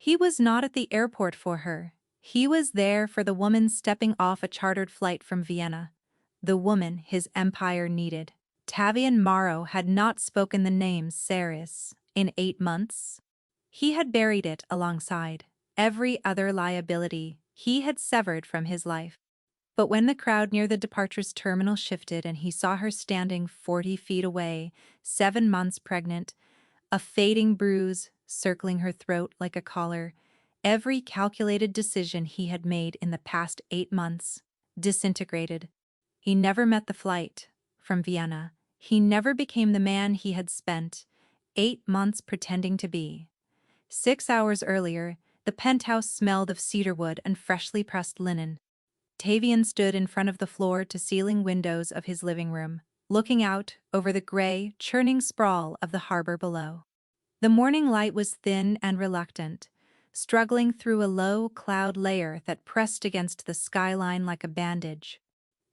He was not at the airport for her. He was there for the woman stepping off a chartered flight from Vienna. The woman his empire needed. Tavian Morrow had not spoken the name Ceres in 8 months. He had buried it alongside every other liability he had severed from his life. But when the crowd near the departure's terminal shifted and he saw her standing 40 feet away, 7 months pregnant, a fading bruise circling her throat like a collar, every calculated decision he had made in the past 8 months disintegrated. He never met the flight from Vienna. He never became the man he had spent 8 months pretending to be. 6 hours earlier, the penthouse smelled of cedarwood and freshly pressed linen. Tavian stood in front of the floor-to-ceiling windows of his living room, looking out over the gray, churning sprawl of the harbor below. The morning light was thin and reluctant, struggling through a low cloud layer that pressed against the skyline like a bandage.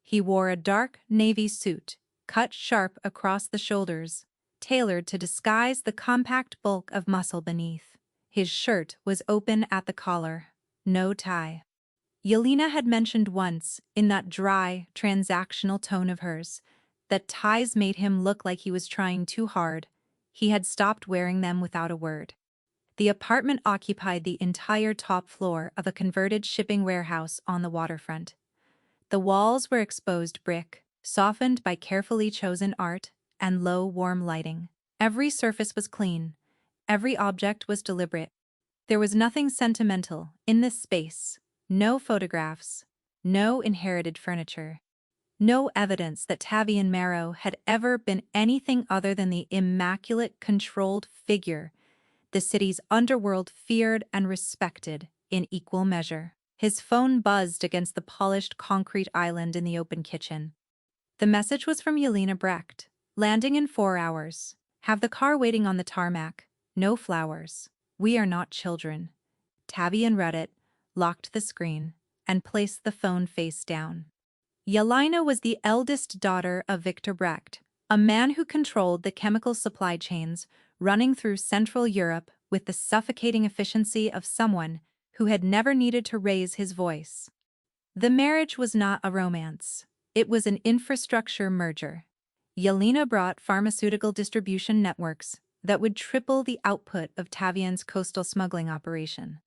He wore a dark navy suit, cut sharp across the shoulders, tailored to disguise the compact bulk of muscle beneath. His shirt was open at the collar, no tie. Yelena had mentioned once, in that dry, transactional tone of hers, that ties made him look like he was trying too hard. He had stopped wearing them without a word. The apartment occupied the entire top floor of a converted shipping warehouse on the waterfront. The walls were exposed brick, softened by carefully chosen art and low, warm lighting. Every surface was clean. Every object was deliberate. There was nothing sentimental in this space. No photographs, no inherited furniture, no evidence that Tavian Morrow had ever been anything other than the immaculate, controlled figure the city's underworld feared and respected in equal measure. His phone buzzed against the polished concrete island in the open kitchen. The message was from Yelena Brecht. Landing in 4 hours. Have the car waiting on the tarmac. No flowers. We are not children. Tavian read it, locked the screen, and placed the phone face down. Yelena was the eldest daughter of Victor Brecht, a man who controlled the chemical supply chains running through Central Europe with the suffocating efficiency of someone who had never needed to raise his voice. The marriage was not a romance. It was an infrastructure merger. Yelena brought pharmaceutical distribution networks that would triple the output of Tavian's coastal smuggling operation.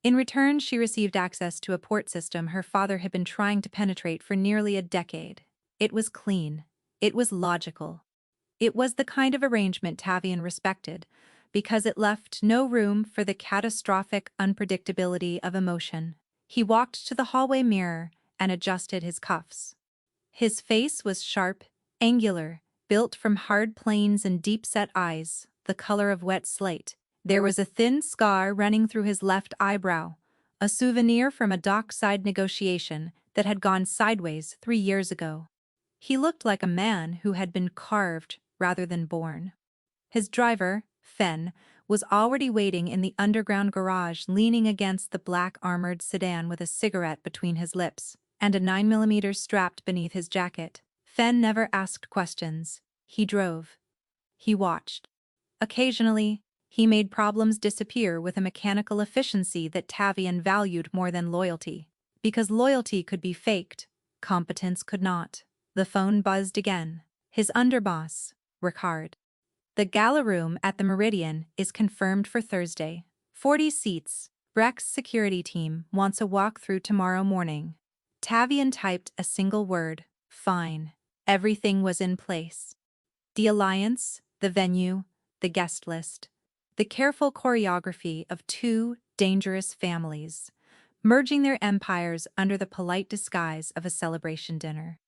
In return, she received access to a port system her father had been trying to penetrate for nearly a decade. It was clean. It was logical. It was the kind of arrangement Tavian respected, because it left no room for the catastrophic unpredictability of emotion. He walked to the hallway mirror and adjusted his cuffs. His face was sharp, angular, built from hard planes and deep-set eyes, the color of wet slate. There was a thin scar running through his left eyebrow, a souvenir from a dockside negotiation that had gone sideways 3 years ago. He looked like a man who had been carved rather than born. His driver, Fenn, was already waiting in the underground garage, leaning against the black armored sedan with a cigarette between his lips and a 9mm strapped beneath his jacket. Fenn never asked questions. He drove. He watched. Occasionally, he made problems disappear with a mechanical efficiency that Tavian valued more than loyalty. Because loyalty could be faked, competence could not. The phone buzzed again. His underboss, Ricard. The gala room at the Meridian is confirmed for Thursday. 40 seats. Brecht's security team wants a walkthrough tomorrow morning. Tavian typed a single word. Fine. Everything was in place. The alliance, the venue, the guest list. The careful choreography of 2 dangerous families, merging their empires under the polite disguise of a celebration dinner.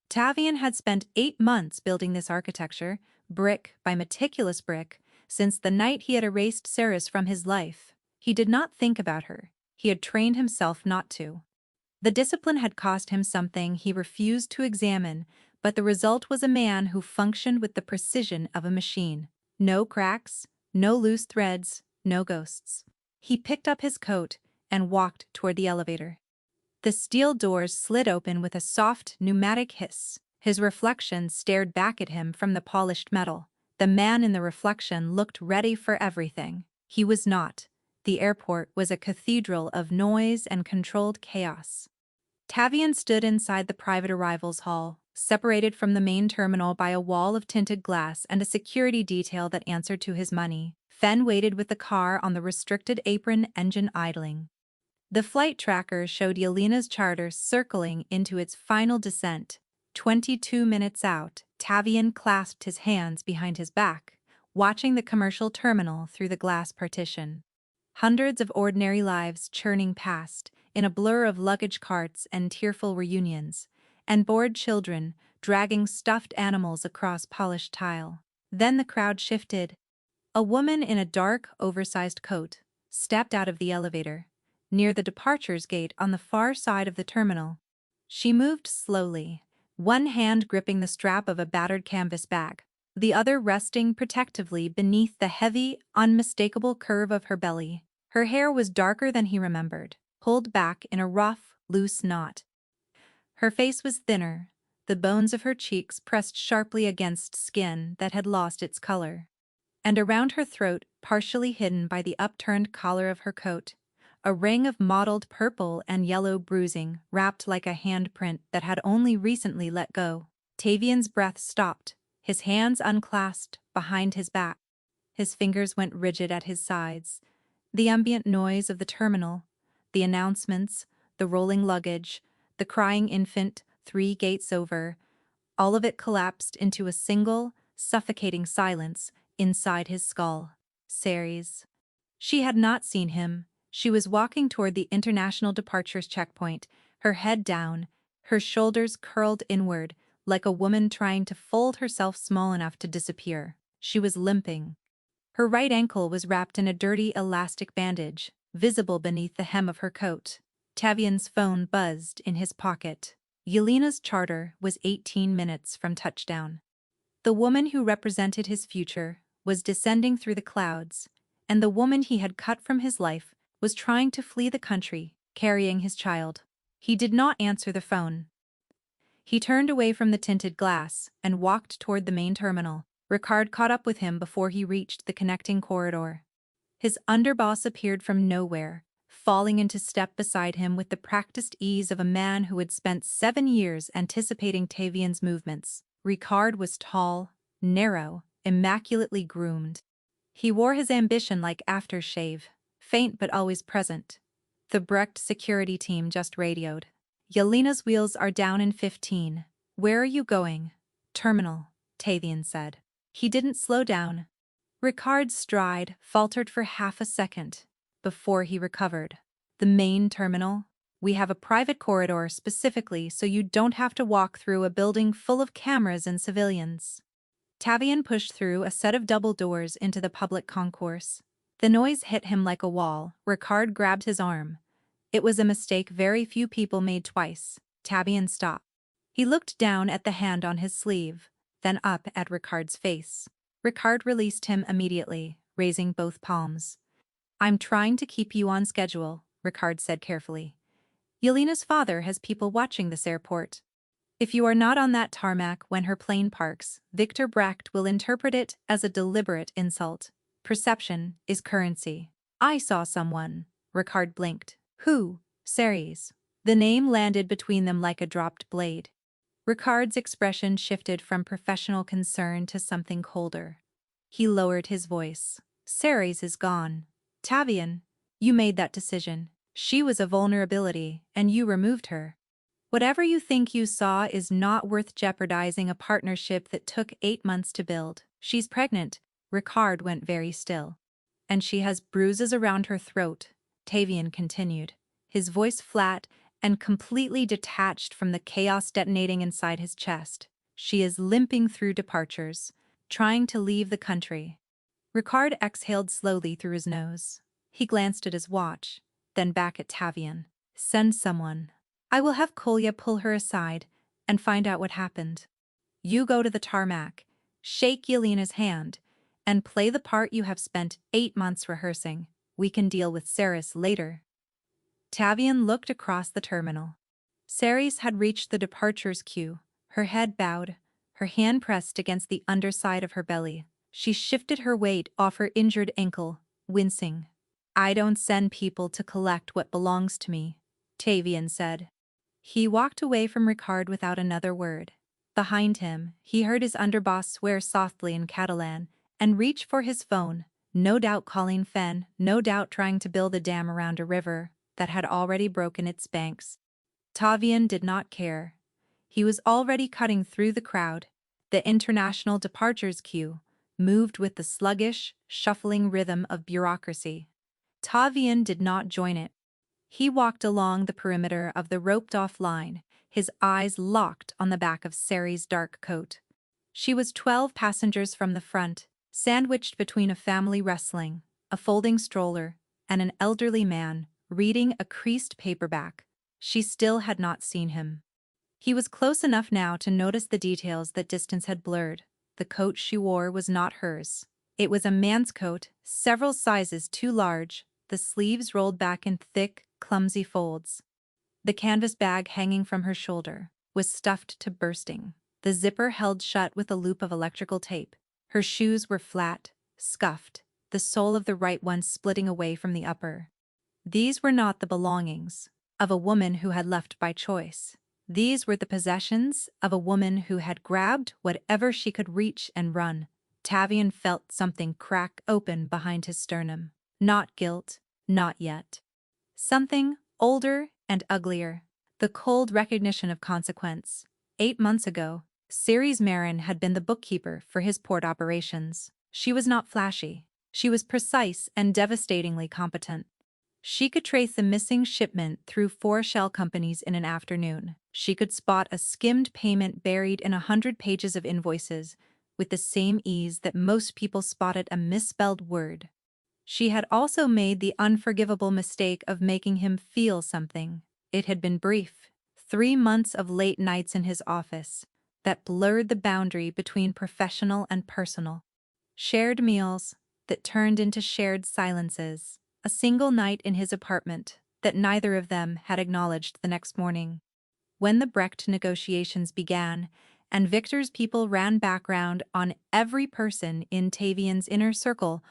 Tavian had spent 8 months building this architecture, brick by meticulous brick, since the night he had erased Ceres from his life. He did not think about her. He had trained himself not to. The discipline had cost him something he refused to examine, but the result was a man who functioned with the precision of a machine. No cracks, no loose threads, no ghosts. He picked up his coat and walked toward the elevator. The steel doors slid open with a soft, pneumatic hiss. His reflection stared back at him from the polished metal. The man in the reflection looked ready for everything. He was not. The airport was a cathedral of noise and controlled chaos. Tavian stood inside the private arrivals hall, separated from the main terminal by a wall of tinted glass and a security detail that answered to his money. Fen waited with the car on the restricted apron, engine idling. The flight tracker showed Yelena's charter circling into its final descent. 22 minutes out, Tavian clasped his hands behind his back, watching the commercial terminal through the glass partition. Hundreds of ordinary lives churning past, in a blur of luggage carts and tearful reunions, and bored children dragging stuffed animals across polished tile. Then the crowd shifted. A woman in a dark, oversized coat stepped out of the elevator, near the departures gate on the far side of the terminal. She moved slowly, one hand gripping the strap of a battered canvas bag, the other resting protectively beneath the heavy, unmistakable curve of her belly. Her hair was darker than he remembered, pulled back in a rough, loose knot. Her face was thinner, the bones of her cheeks pressed sharply against skin that had lost its color. And around her throat, partially hidden by the upturned collar of her coat, a ring of mottled purple and yellow bruising wrapped like a handprint that had only recently let go. Tavian's breath stopped, his hands unclasped behind his back. His fingers went rigid at his sides. The ambient noise of the terminal, the announcements, the rolling luggage, the crying infant 3 gates over, all of it collapsed into a single, suffocating silence inside his skull. Ceres. She had not seen him. She was walking toward the international departures checkpoint, her head down, her shoulders curled inward, like a woman trying to fold herself small enough to disappear. She was limping. Her right ankle was wrapped in a dirty elastic bandage, visible beneath the hem of her coat. Tavian's phone buzzed in his pocket. Yelena's charter was 18 minutes from touchdown. The woman who represented his future was descending through the clouds, and the woman he had cut from his life was trying to flee the country, carrying his child. He did not answer the phone. He turned away from the tinted glass and walked toward the main terminal. Ricard caught up with him before he reached the connecting corridor. His underboss appeared from nowhere, falling into step beside him with the practiced ease of a man who had spent 7 years anticipating Tavian's movements. Ricard was tall, narrow, immaculately groomed. He wore his ambition like aftershave, faint but always present. The Brecht security team just radioed. Yelena's wheels are down in 15. Where are you going? Terminal, Tavian said. He didn't slow down. Ricard's stride faltered for half a second before he recovered. The main terminal? We have a private corridor specifically so you don't have to walk through a building full of cameras and civilians. Tavian pushed through a set of double doors into the public concourse. The noise hit him like a wall. Ricard grabbed his arm. It was a mistake very few people made twice. Tavian stopped. He looked down at the hand on his sleeve, then up at Ricard's face. Ricard released him immediately, raising both palms. I'm trying to keep you on schedule, Ricard said carefully. Yelena's father has people watching this airport. If you are not on that tarmac when her plane parks, Victor Brecht will interpret it as a deliberate insult. Perception is currency. I saw someone. Ricard blinked. Who? Ceres. The name landed between them like a dropped blade. Ricard's expression shifted from professional concern to something colder. He lowered his voice. Ceres is gone. Tavian, you made that decision. She was a vulnerability, and you removed her. Whatever you think you saw is not worth jeopardizing a partnership that took 8 months to build. She's pregnant. Ricard went very still. And she has bruises around her throat, Tavian continued, his voice flat and completely detached from the chaos detonating inside his chest. She is limping through departures, trying to leave the country. Ricard exhaled slowly through his nose. He glanced at his watch, then back at Tavian. Send someone. I will have Kolya pull her aside and find out what happened. You go to the tarmac, shake Yelena's hand, and play the part you have spent 8 months rehearsing. We can deal with Ceres later. Tavian looked across the terminal. Ceres had reached the departures queue, her head bowed, her hand pressed against the underside of her belly. She shifted her weight off her injured ankle, wincing. I don't send people to collect what belongs to me, Tavian said. He walked away from Ricard without another word. Behind him, he heard his underboss swear softly in Catalan and reach for his phone, no doubt calling Fen, no doubt trying to build a dam around a river that had already broken its banks. Tavian did not care. He was already cutting through the crowd. The international departures queue moved with the sluggish, shuffling rhythm of bureaucracy. Tavian did not join it. He walked along the perimeter of the roped-off line, his eyes locked on the back of Sari's dark coat. She was 12 passengers from the front, sandwiched between a family wrestling, a folding stroller, and an elderly man reading a creased paperback. She still had not seen him. He was close enough now to notice the details that distance had blurred. The coat she wore was not hers. It was a man's coat, several sizes too large, the sleeves rolled back in thick, clumsy folds. The canvas bag hanging from her shoulder was stuffed to bursting, the zipper held shut with a loop of electrical tape. Her shoes were flat, scuffed, the sole of the right one splitting away from the upper. These were not the belongings of a woman who had left by choice. These were the possessions of a woman who had grabbed whatever she could reach and run. Tavian felt something crack open behind his sternum. Not guilt, not yet. Something older and uglier. The cold recognition of consequence. 8 months ago, Ceres Marin had been the bookkeeper for his port operations. She was not flashy. She was precise and devastatingly competent. She could trace the missing shipment through 4 shell companies in an afternoon. She could spot a skimmed payment buried in 100 pages of invoices with the same ease that most people spotted a misspelled word. She had also made the unforgivable mistake of making him feel something. It had been brief. 3 months of late nights in his office that blurred the boundary between professional and personal. Shared meals that turned into shared silences. A single night in his apartment that neither of them had acknowledged the next morning. When the Brecht negotiations began, and Victor's people ran background on every person in Tavian's inner circle,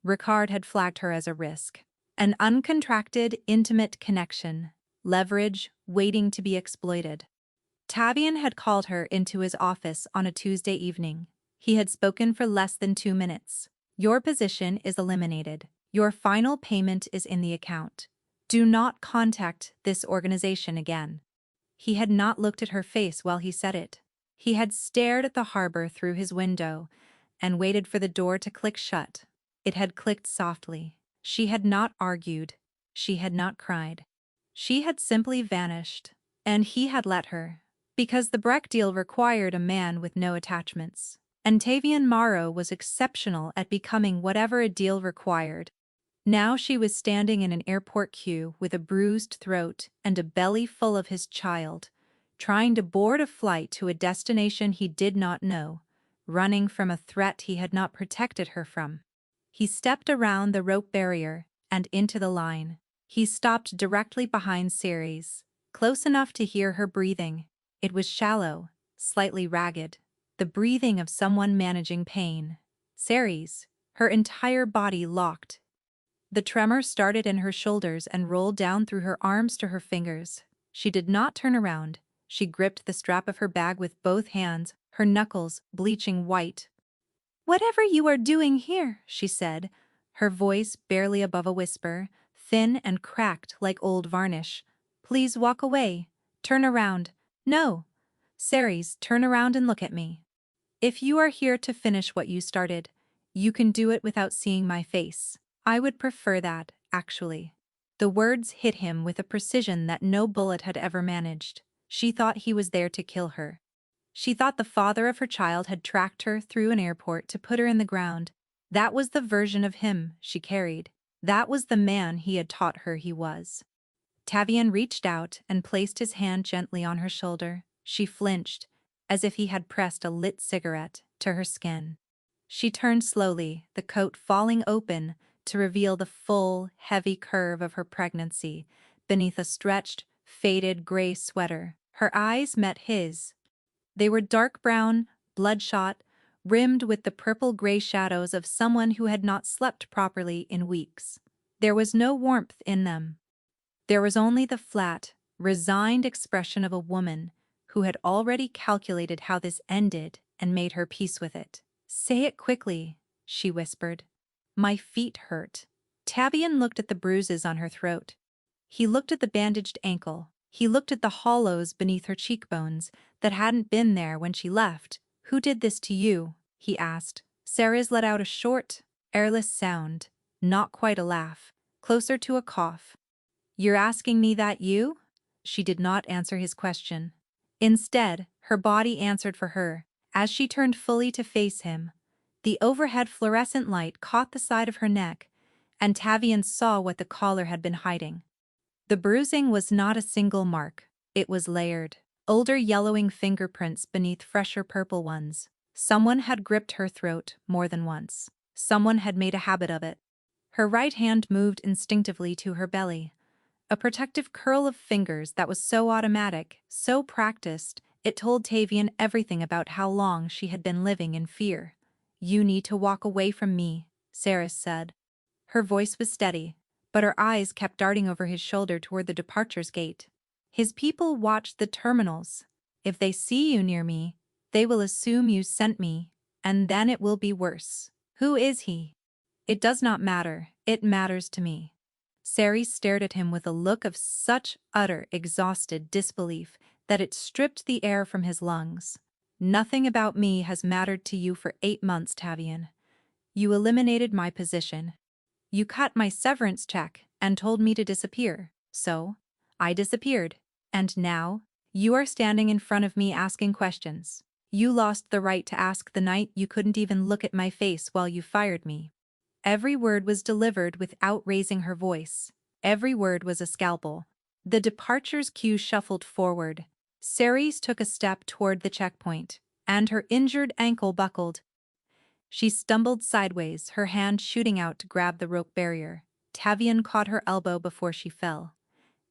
Ricard had flagged her as a risk. An uncontracted, intimate connection, leverage waiting to be exploited. Tavian had called her into his office on a Tuesday evening. He had spoken for less than 2 minutes. Your position is eliminated. Your final payment is in the account. Do not contact this organization again. He had not looked at her face while he said it. He had stared at the harbor through his window and waited for the door to click shut. It had clicked softly. She had not argued. She had not cried. She had simply vanished, and he had let her. Because the Brecht deal required a man with no attachments, and Tavian Morrow was exceptional at becoming whatever a deal required. Now she was standing in an airport queue with a bruised throat and a belly full of his child, trying to board a flight to a destination he did not know, running from a threat he had not protected her from. He stepped around the rope barrier and into the line. He stopped directly behind Ceres, close enough to hear her breathing. It was shallow, slightly ragged, the breathing of someone managing pain. Ceres, her entire body locked. The tremor started in her shoulders and rolled down through her arms to her fingers. She did not turn around. She gripped the strap of her bag with both hands, her knuckles bleaching white. "Whatever you are doing here," she said, her voice barely above a whisper, thin and cracked like old varnish. "Please walk away. Turn around." "No." "Ceres, turn around and look at me. If you are here to finish what you started, you can do it without seeing my face. I would prefer that, actually." The words hit him with a precision that no bullet had ever managed. She thought he was there to kill her. She thought the father of her child had tracked her through an airport to put her in the ground. That was the version of him she carried. That was the man he had taught her he was. Tavian reached out and placed his hand gently on her shoulder. She flinched, as if he had pressed a lit cigarette to her skin. She turned slowly, the coat falling open to reveal the full, heavy curve of her pregnancy beneath a stretched, faded gray sweater. Her eyes met his. They were dark brown, bloodshot, rimmed with the purple-gray shadows of someone who had not slept properly in weeks. There was no warmth in them. There was only the flat, resigned expression of a woman who had already calculated how this ended and made her peace with it. "Say it quickly," she whispered. "My feet hurt." Tavian looked at the bruises on her throat. He looked at the bandaged ankle. He looked at the hollows beneath her cheekbones that hadn't been there when she left. "Who did this to you?" he asked. Sarah's let out a short, airless sound, not quite a laugh, closer to a cough. "You're asking me that, you?" She did not answer his question. Instead, her body answered for her. As she turned fully to face him, the overhead fluorescent light caught the side of her neck, and Tavian saw what the collar had been hiding. The bruising was not a single mark. It was layered. Older yellowing fingerprints beneath fresher purple ones. Someone had gripped her throat more than once. Someone had made a habit of it. Her right hand moved instinctively to her belly. A protective curl of fingers that was so automatic, so practiced, it told Tavian everything about how long she had been living in fear. "You need to walk away from me," Sarah said. Her voice was steady, but her eyes kept darting over his shoulder toward the departures gate. "His people watch the terminals. If they see you near me, they will assume you sent me, and then it will be worse. Who is he?" "It does not matter. It matters to me." Sari stared at him with a look of such utter, exhausted disbelief that it stripped the air from his lungs. "Nothing about me has mattered to you for 8 months, Tavian. You eliminated my position. You cut my severance check and told me to disappear. So, I disappeared. And now, you are standing in front of me asking questions. You lost the right to ask the night you couldn't even look at my face while you fired me." Every word was delivered without raising her voice. Every word was a scalpel. The departures queue shuffled forward. Ceres took a step toward the checkpoint, and her injured ankle buckled. She stumbled sideways, her hand shooting out to grab the rope barrier. Tavian caught her elbow before she fell.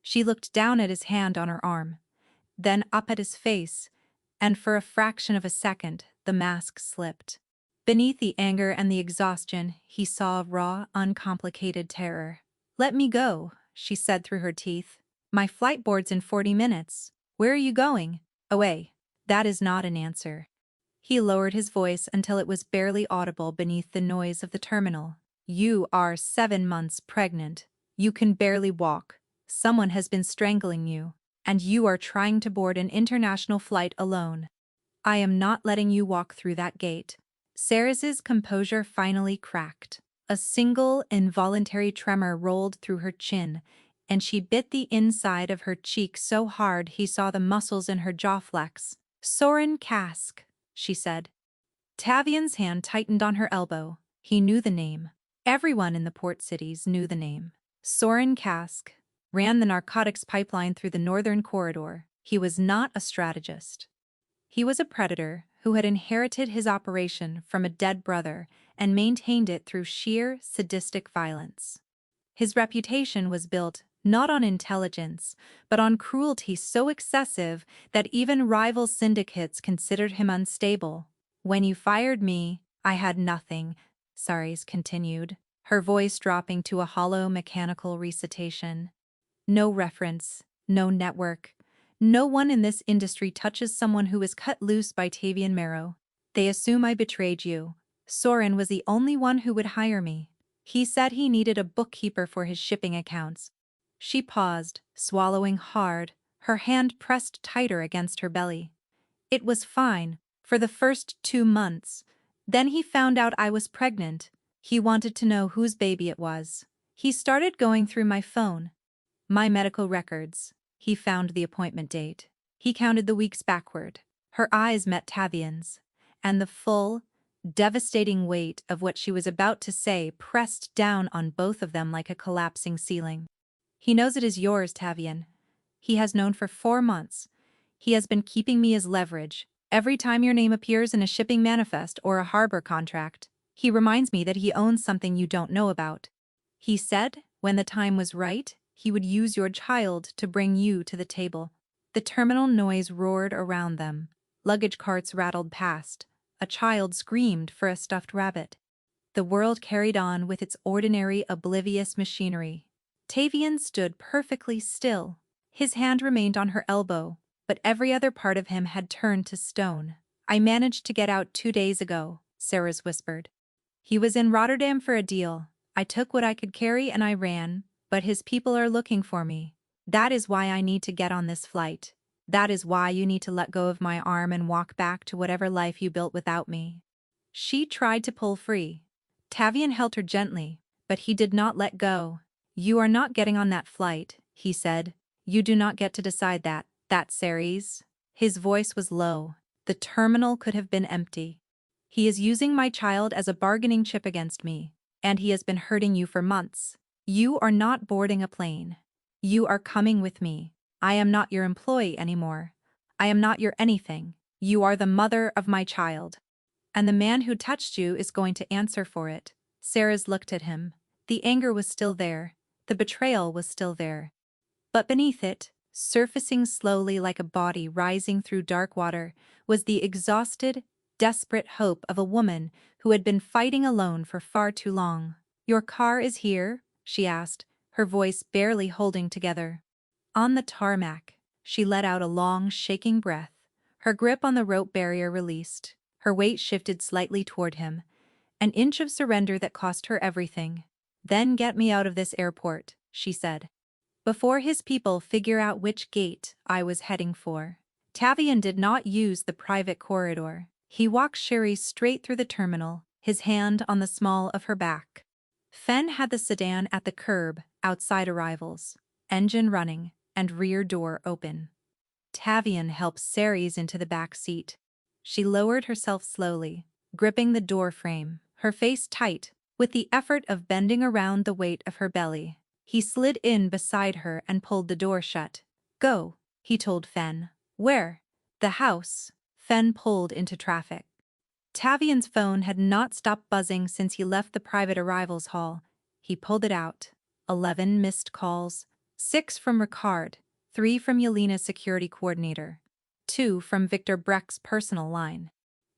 She looked down at his hand on her arm, then up at his face, and for a fraction of a second, the mask slipped. Beneath the anger and the exhaustion, he saw raw, uncomplicated terror. "Let me go," she said through her teeth. "My flight board's in 40 minutes. Where are you going?" "Away." "That is not an answer." He lowered his voice until it was barely audible beneath the noise of the terminal. "You are 7 months pregnant. You can barely walk. Someone has been strangling you, and you are trying to board an international flight alone. I am not letting you walk through that gate." Sarah's composure finally cracked. A single, involuntary tremor rolled through her chin, and she bit the inside of her cheek so hard he saw the muscles in her jaw flex. "Soren Kask," she said. Tavian's hand tightened on her elbow. He knew the name. Everyone in the port cities knew the name. Soren Kask ran the narcotics pipeline through the northern corridor. He was not a strategist. He was a predator who had inherited his operation from a dead brother and maintained it through sheer, sadistic violence. His reputation was built not on intelligence, but on cruelty so excessive that even rival syndicates considered him unstable. "When you fired me, I had nothing," Saris continued, her voice dropping to a hollow, mechanical recitation. "No reference, no network. No one in this industry touches someone who is cut loose by Tavian Marrow. They assume I betrayed you. Soren was the only one who would hire me. He said he needed a bookkeeper for his shipping accounts." She paused, swallowing hard, her hand pressed tighter against her belly. "It was fine, for the first 2 months. Then he found out I was pregnant. He wanted to know whose baby it was. He started going through my phone. My medical records." He found the appointment date. He counted the weeks backward. Her eyes met Tavian's, and the full, devastating weight of what she was about to say pressed down on both of them like a collapsing ceiling. "He knows it is yours, Tavian. He has known for 4 months. He has been keeping me as leverage. Every time your name appears in a shipping manifest or a harbor contract, he reminds me that he owns something you don't know about. He said, when the time was right, he would use your child to bring you to the table." The terminal noise roared around them. Luggage carts rattled past. A child screamed for a stuffed rabbit. The world carried on with its ordinary, oblivious machinery. Tavian stood perfectly still. His hand remained on her elbow, but every other part of him had turned to stone. "I managed to get out 2 days ago," Sarah's whispered. "He was in Rotterdam for a deal. I took what I could carry and I ran, but his people are looking for me. That is why I need to get on this flight. That is why you need to let go of my arm and walk back to whatever life you built without me." She tried to pull free. Tavian held her gently, but he did not let go. "You are not getting on that flight," he said. "You do not get to decide that, Ceres." His voice was low. The terminal could have been empty. "He is using my child as a bargaining chip against me, and he has been hurting you for months. You are not boarding a plane. You are coming with me. I am not your employee anymore. I am not your anything. You are the mother of my child. And the man who touched you is going to answer for it." Sarah's looked at him. The anger was still there. The betrayal was still there. But beneath it, surfacing slowly like a body rising through dark water, was the exhausted, desperate hope of a woman who had been fighting alone for far too long. "Your car is here?" she asked, her voice barely holding together. On the tarmac, she let out a long, shaking breath. Her grip on the rope barrier released. Her weight shifted slightly toward him, an inch of surrender that cost her everything. "Then get me out of this airport," she said, "before his people figure out which gate I was heading for." Tavian did not use the private corridor. He walked Sherry straight through the terminal, his hand on the small of her back. Fen had the sedan at the curb outside arrivals, engine running and rear door open. Tavian helped Ceres into the back seat. She lowered herself slowly, gripping the door frame, her face tight, with the effort of bending around the weight of her belly. He slid in beside her and pulled the door shut. "Go," he told Fen. "Where?" "The house." Fen pulled into traffic. Tavian's phone had not stopped buzzing since he left the private arrivals hall. He pulled it out. 11 missed calls. 6 from Ricard, 3 from Yelena's security coordinator, 2 from Victor Brecht's personal line.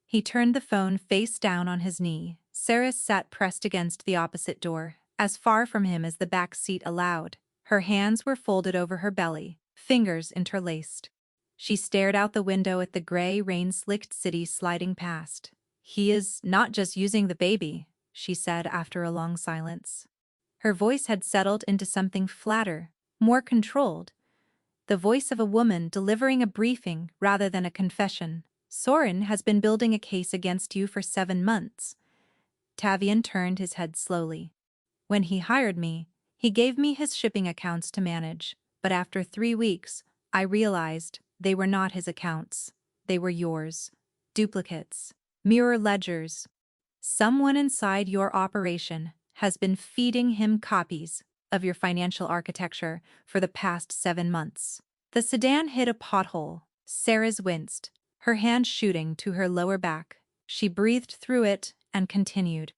He turned the phone face down on his knee. Sarah sat pressed against the opposite door, as far from him as the back seat allowed. Her hands were folded over her belly, fingers interlaced. She stared out the window at the gray, rain-slicked city sliding past. "He is not just using the baby," she said after a long silence. Her voice had settled into something flatter, more controlled. The voice of a woman delivering a briefing rather than a confession. "Soren has been building a case against you for 7 months." Tavian turned his head slowly. "When he hired me, he gave me his shipping accounts to manage, but after 3 weeks, I realized they were not his accounts. They were yours. Duplicates. Mirror ledgers. Someone inside your operation has been feeding him copies of your financial architecture for the past 7 months." The sedan hit a pothole. Sarah's winced, her hand shooting to her lower back. She breathed through it and continued.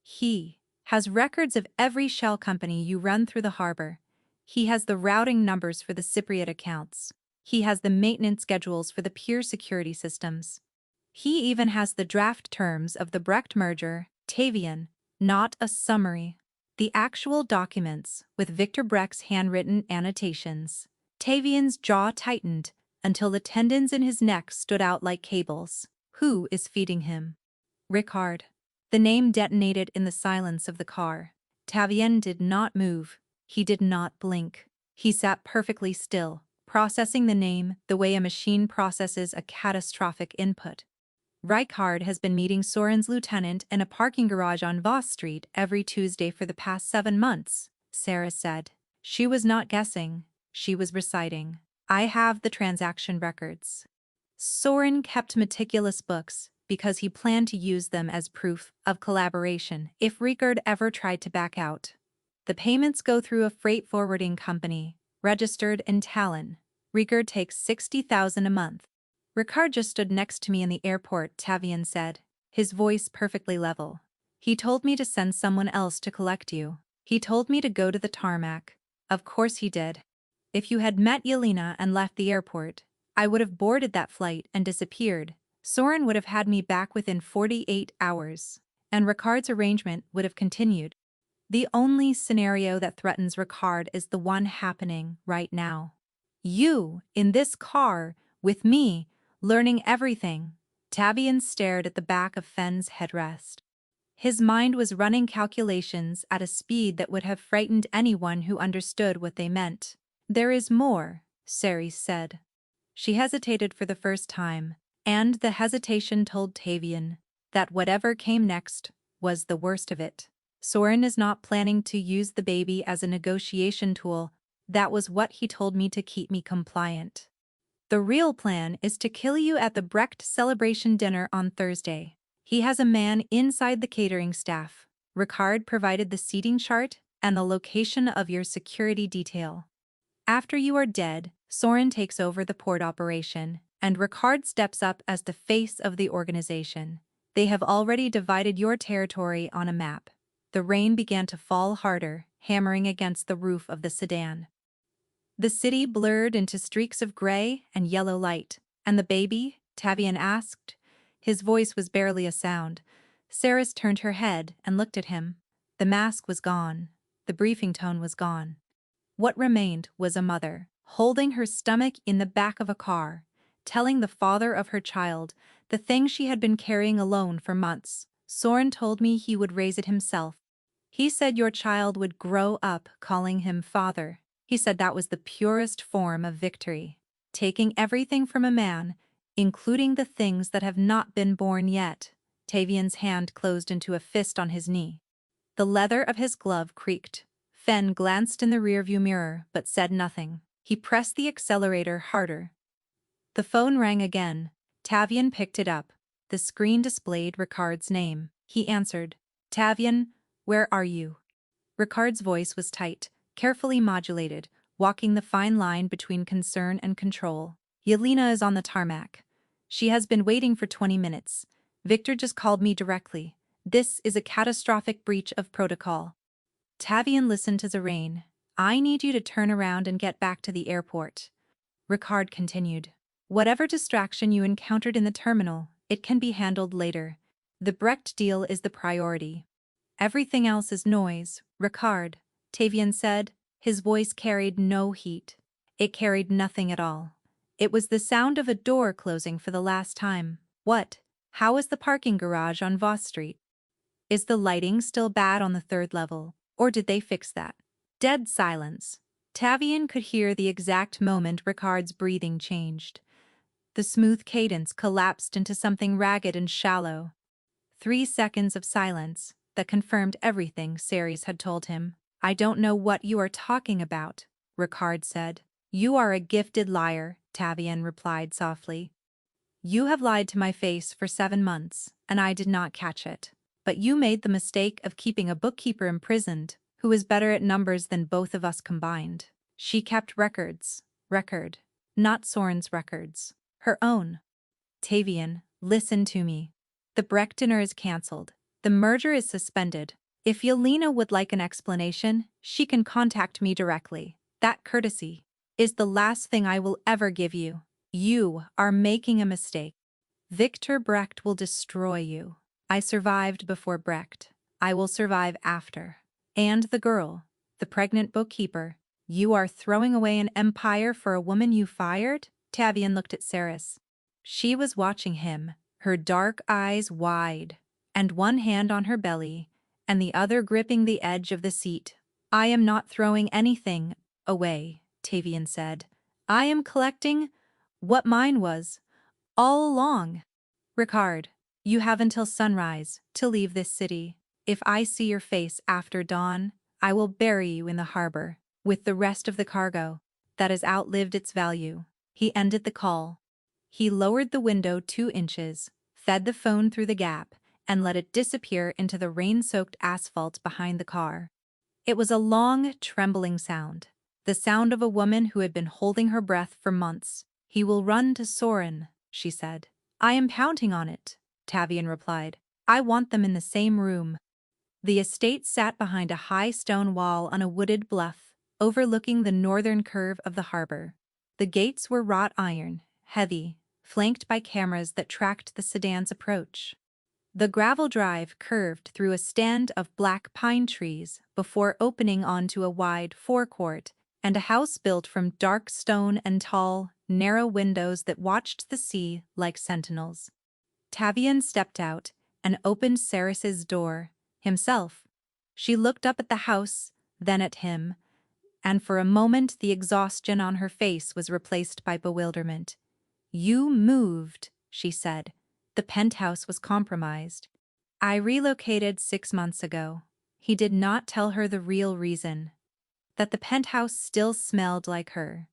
"He has records of every shell company you run through the harbor. He has the routing numbers for the Cypriot accounts. He has the maintenance schedules for the peer security systems. He even has the draft terms of the Brecht merger." Tavian, not a summary. The actual documents with Victor Brecht's handwritten annotations. Tavian's jaw tightened until the tendons in his neck stood out like cables. "Who is feeding him?" "Ricard." The name detonated in the silence of the car. Tavian did not move. He did not blink. He sat perfectly still, processing the name the way a machine processes a catastrophic input. "Ricard has been meeting Soren's lieutenant in a parking garage on Voss Street every Tuesday for the past 7 months, Sarah said. She was not guessing. She was reciting. "I have the transaction records." Soren kept meticulous books because he planned to use them as proof of collaboration if Ricard ever tried to back out. "The payments go through a freight forwarding company, registered in Tallinn. Ricard takes 60,000 a month." "Ricard just stood next to me in the airport," Tavian said, his voice perfectly level. "He told me to send someone else to collect you. He told me to go to the tarmac. Of course he did. If you had met Yelena and left the airport, I would have boarded that flight and disappeared. Soren would have had me back within 48 hours. and Ricard's arrangement would have continued. The only scenario that threatens Ricard is the one happening right now. You, in this car, with me, learning everything. Tavian stared at the back of Fenn's headrest. His mind was running calculations at a speed that would have frightened anyone who understood what they meant. There is more, Ceres said. She hesitated for the first time, and the hesitation told Tavian that whatever came next was the worst of it. Soren is not planning to use the baby as a negotiation tool. That was what he told me to keep me compliant. The real plan is to kill you at the Brecht celebration dinner on Thursday. He has a man inside the catering staff. Ricard provided the seating chart and the location of your security detail. After you are dead, Soren takes over the port operation, and Ricard steps up as the face of the organization. They have already divided your territory on a map. The rain began to fall harder, hammering against the roof of the sedan. The city blurred into streaks of gray and yellow light. And the baby? Tavian asked. His voice was barely a sound. Ceres turned her head and looked at him. The mask was gone. The briefing tone was gone. What remained was a mother, holding her stomach in the back of a car, telling the father of her child the thing she had been carrying alone for months. Soren told me he would raise it himself. He said your child would grow up calling him father. He said that was the purest form of victory, taking everything from a man, including the things that have not been born yet. Tavian's hand closed into a fist on his knee. The leather of his glove creaked. Fenn glanced in the rearview mirror but said nothing. He pressed the accelerator harder. The phone rang again. Tavian picked it up. The screen displayed Ricard's name. He answered. Tavian, where are you? Ricard's voice was tight, carefully modulated, walking the fine line between concern and control. Yelena is on the tarmac. She has been waiting for 20 minutes. Victor just called me directly. This is a catastrophic breach of protocol. Tavian listened to Zarain. I need you to turn around and get back to the airport. Ricard continued. Whatever distraction you encountered in the terminal, it can be handled later. The Brecht deal is the priority. Everything else is noise, Ricard, Tavian said. His voice carried no heat. It carried nothing at all. It was the sound of a door closing for the last time. What? How is the parking garage on Voss Street? Is the lighting still bad on the third level, or did they fix that? Dead silence. Tavian could hear the exact moment Ricard's breathing changed. The smooth cadence collapsed into something ragged and shallow. 3 seconds of silence that confirmed everything Ceres had told him. I don't know what you are talking about, Ricard said. You are a gifted liar, Tavian replied softly. You have lied to my face for 7 months, and I did not catch it. But you made the mistake of keeping a bookkeeper imprisoned, who is better at numbers than both of us combined. She kept records. Not Soren's records. Her own. Tavian, listen to me. The Brecht dinner is cancelled. The merger is suspended. If Yelena would like an explanation, she can contact me directly. That courtesy is the last thing I will ever give you. You are making a mistake. Victor Brecht will destroy you. I survived before Brecht. I will survive after. And the girl, the pregnant bookkeeper, you are throwing away an empire for a woman you fired? Tavian looked at Ceres. She was watching him, her dark eyes wide, and one hand on her belly, and the other gripping the edge of the seat. I am not throwing anything away, Tavian said. I am collecting what mine was, all along. Ricard, you have until sunrise to leave this city. If I see your face after dawn, I will bury you in the harbor, with the rest of the cargo that has outlived its value. He ended the call. He lowered the window 2 inches, fed the phone through the gap, and let it disappear into the rain-soaked asphalt behind the car. It was a long, trembling sound, the sound of a woman who had been holding her breath for months. He will run to Soren, she said. I am counting on it, Tavian replied. I want them in the same room. The estate sat behind a high stone wall on a wooded bluff, overlooking the northern curve of the harbor. The gates were wrought iron, heavy, flanked by cameras that tracked the sedan's approach. The gravel drive curved through a stand of black pine trees before opening onto a wide forecourt and a house built from dark stone and tall, narrow windows that watched the sea like sentinels. Tavian stepped out and opened Ceres's door, himself. She looked up at the house, then at him, and for a moment the exhaustion on her face was replaced by bewilderment. "You moved," she said. "The penthouse was compromised." "I relocated 6 months ago." He did not tell her the real reason. That the penthouse still smelled like her.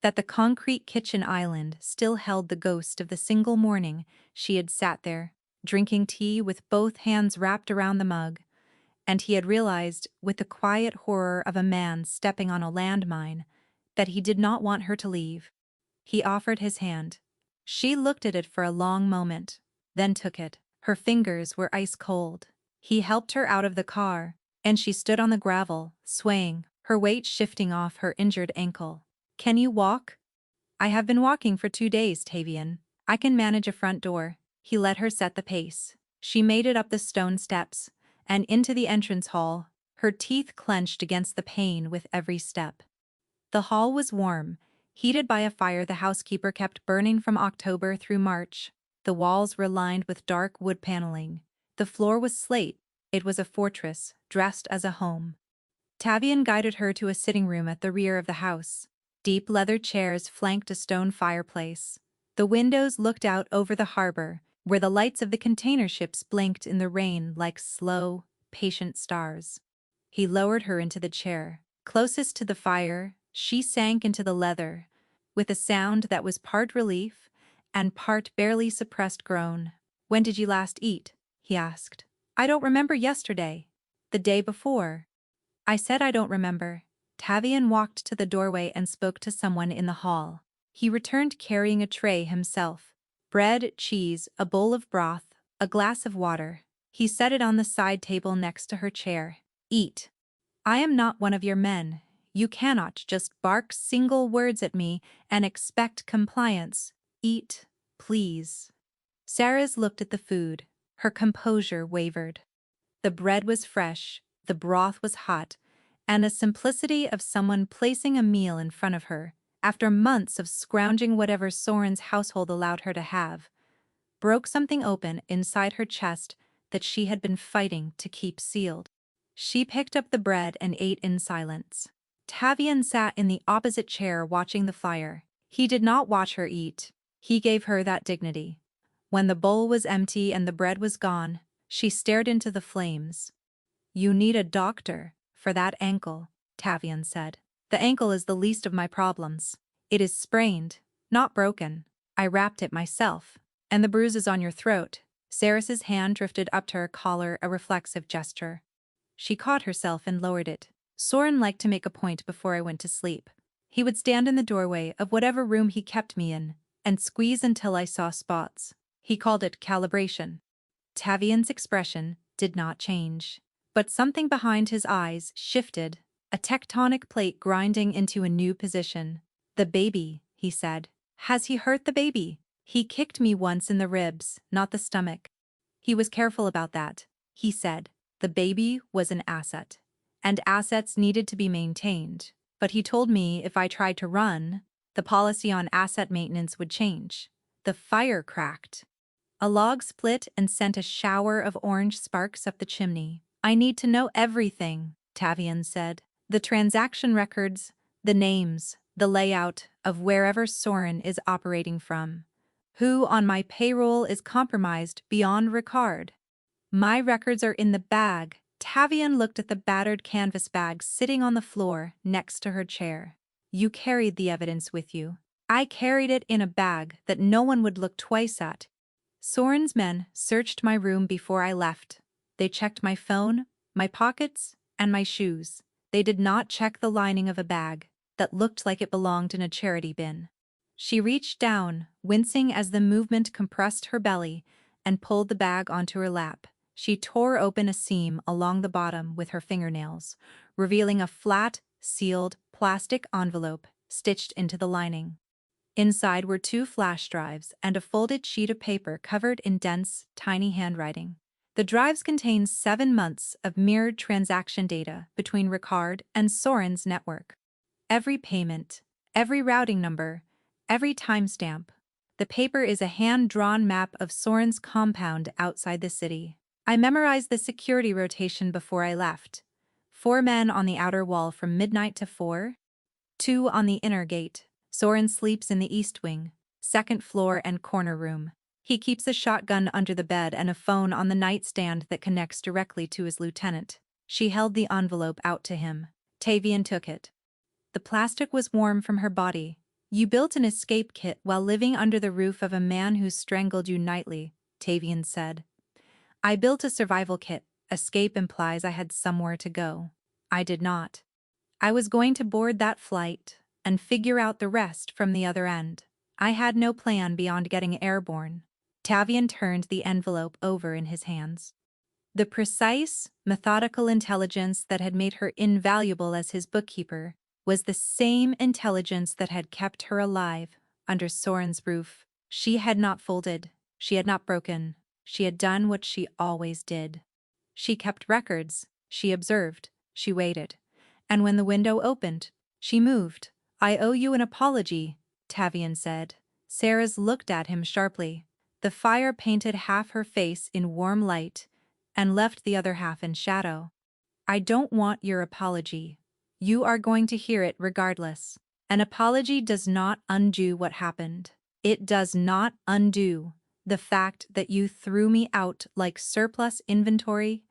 That the concrete kitchen island still held the ghost of the single morning she had sat there, drinking tea with both hands wrapped around the mug. And he had realized, with the quiet horror of a man stepping on a landmine, that he did not want her to leave. He offered his hand. She looked at it for a long moment, then took it. Her fingers were ice cold. He helped her out of the car, and she stood on the gravel, swaying, her weight shifting off her injured ankle. "Can you walk?" "I have been walking for 2 days, Tavian. I can manage a front door." He let her set the pace. She made it up the stone steps and into the entrance hall, her teeth clenched against the pain with every step. The hall was warm, heated by a fire the housekeeper kept burning from October through March. The walls were lined with dark wood paneling. The floor was slate. It was a fortress, dressed as a home. Tavian guided her to a sitting room at the rear of the house. Deep leather chairs flanked a stone fireplace. The windows looked out over the harbor, where the lights of the container ships blinked in the rain like slow, patient stars. He lowered her into the chair. Closest to the fire, she sank into the leather, with a sound that was part relief and part barely suppressed groan. "When did you last eat?" he asked. "I don't remember yesterday." "The day before." "I said I don't remember." Tavian walked to the doorway and spoke to someone in the hall. He returned carrying a tray himself. Bread, cheese, a bowl of broth, a glass of water. He set it on the side table next to her chair. "Eat. I am not one of your men. You cannot just bark single words at me and expect compliance. Eat, please." Ceres looked at the food. Her composure wavered. The bread was fresh, the broth was hot, and the simplicity of someone placing a meal in front of her, after months of scrounging whatever Soren's household allowed her to have, broke something open inside her chest that she had been fighting to keep sealed. She picked up the bread and ate in silence. Tavian sat in the opposite chair watching the fire. He did not watch her eat. He gave her that dignity. When the bowl was empty and the bread was gone, she stared into the flames. "You need a doctor for that ankle," Tavian said. "The ankle is the least of my problems. It is sprained, not broken. I wrapped it myself. And the bruise is on your throat." Ceres's hand drifted up to her collar, a reflexive gesture. She caught herself and lowered it. "Soren liked to make a point before I went to sleep. He would stand in the doorway of whatever room he kept me in and squeeze until I saw spots. He called it calibration." Tavian's expression did not change. But something behind his eyes shifted, a tectonic plate grinding into a new position. "The baby," he said. "Has he hurt the baby?" "He kicked me once in the ribs, not the stomach." He was careful about that. He said the baby was an asset, and assets needed to be maintained. But he told me if I tried to run, the policy on asset maintenance would change. The fire cracked. A log split and sent a shower of orange sparks up the chimney. "I need to know everything," Tavian said. "The transaction records, the names, the layout of wherever Soren is operating from. Who on my payroll is compromised beyond Ricard. My records are in the bag." Tavian looked at the battered canvas bag sitting on the floor next to her chair. "You carried the evidence with you." "I carried it in a bag that no one would look twice at." "Soren's men searched my room before I left. They checked my phone, my pockets, and my shoes. They did not check the lining of a bag that looked like it belonged in a charity bin." She reached down, wincing as the movement compressed her belly, and pulled the bag onto her lap. She tore open a seam along the bottom with her fingernails, revealing a flat, sealed, plastic envelope stitched into the lining. Inside were 2 flash drives and a folded sheet of paper covered in dense, tiny handwriting. The drives contained 7 months of mirrored transaction data between Ricard and Soren's network. Every payment, every routing number, every timestamp. The paper is a hand-drawn map of Soren's compound outside the city. I memorized the security rotation before I left. 4 men on the outer wall from midnight to 4, 2 on the inner gate. Soren sleeps in the east wing, second floor and corner room. He keeps a shotgun under the bed and a phone on the nightstand that connects directly to his lieutenant. She held the envelope out to him. Tavian took it. The plastic was warm from her body. You built an escape kit while living under the roof of a man who strangled you nightly, Tavian said. I built a survival kit. Escape implies I had somewhere to go. I did not. I was going to board that flight and figure out the rest from the other end. I had no plan beyond getting airborne. Tavian turned the envelope over in his hands. The precise, methodical intelligence that had made her invaluable as his bookkeeper was the same intelligence that had kept her alive under Soren's roof. She had not folded. She had not broken. She had done what she always did. She kept records. She observed. She waited. And when the window opened, she moved. I owe you an apology, Tavian said. Sarah's looked at him sharply. The fire painted half her face in warm light and left the other half in shadow. I don't want your apology. You are going to hear it regardless. An apology does not undo what happened. It does not undo the fact that you threw me out like surplus inventory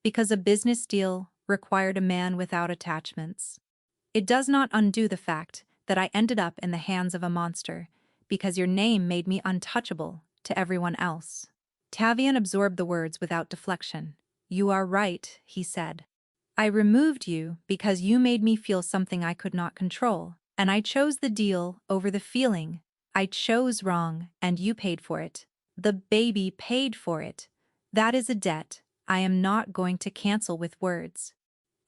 because a business deal required a man without attachments. It does not undo the fact that I ended up in the hands of a monster because your name made me untouchable to everyone else. Tavian absorbed the words without deflection. You are right, he said. I removed you because you made me feel something I could not control, and I chose the deal over the feeling. I chose wrong, and you paid for it. The baby paid for it. That is a debt I am not going to cancel with words.